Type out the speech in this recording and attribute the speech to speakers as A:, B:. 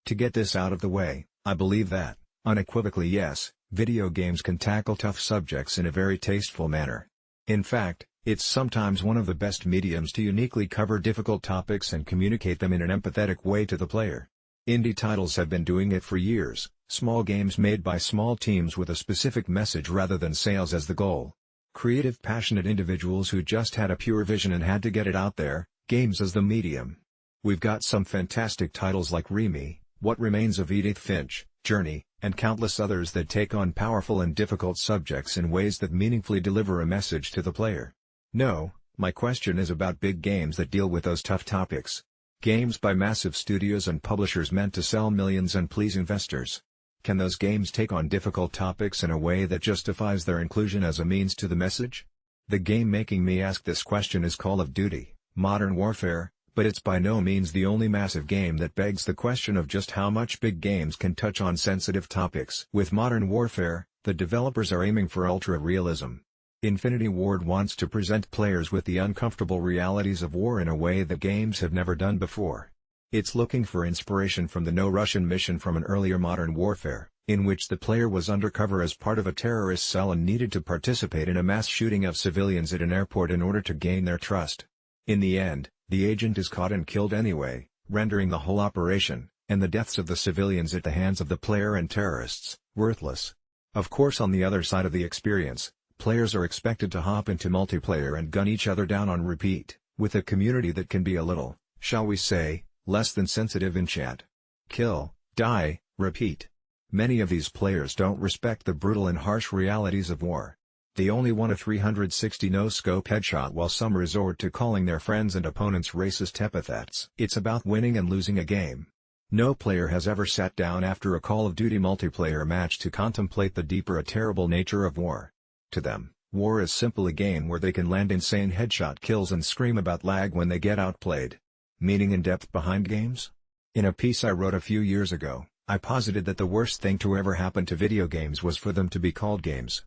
A: To get this out of the way, I believe that, unequivocally yes, video games can tackle tough subjects in a very tasteful manner. In fact, it's sometimes one of the best mediums to uniquely cover difficult topics and communicate them in an empathetic way to the player. Indie titles have been doing it for years, small games made by small teams with a specific message rather than sales as the goal. Creative, passionate individuals who just had a pure vision and had to get it out there, games as the medium. We've got some fantastic titles like Remy, What Remains of Edith Finch, Journey, and countless others that take on powerful and difficult subjects in ways that meaningfully deliver a message to the player. No, my question is about big games that deal with those tough topics. Games by massive studios and publishers meant to sell millions and please investors. Can those games take on difficult topics in a way that justifies their inclusion as a means to the message? The game making me ask this question is Call of Duty: Modern Warfare, but it's by no means the only massive game that begs the question of just how much big games can touch on sensitive topics. With Modern Warfare, the developers are aiming for ultra-realism. Infinity Ward wants to present players with the uncomfortable realities of war in a way that games have never done before. It's looking for inspiration from the No Russian mission from an earlier Modern Warfare, in which the player was undercover as part of a terrorist cell and needed to participate in a mass shooting of civilians at an airport in order to gain their trust. In the end, the agent is caught and killed anyway, rendering the whole operation, and the deaths of the civilians at the hands of the player and terrorists, worthless. Of course, on the other side of the experience, players are expected to hop into multiplayer and gun each other down on repeat, with a community that can be a little, shall we say, less than sensitive in chat. Kill, die, repeat. Many of these players don't respect the brutal and harsh realities of war. They only want a 360 no-scope headshot, while some resort to calling their friends and opponents racist epithets. It's about winning and losing a game. No player has ever sat down after a Call of Duty multiplayer match to contemplate the deeper, terrible nature of war. To them, war is simply a game where they can land insane headshot kills and scream about lag when they get outplayed. Meaning and depth behind games? In a piece I wrote a few years ago, I posited that the worst thing to ever happen to video games was for them to be called games.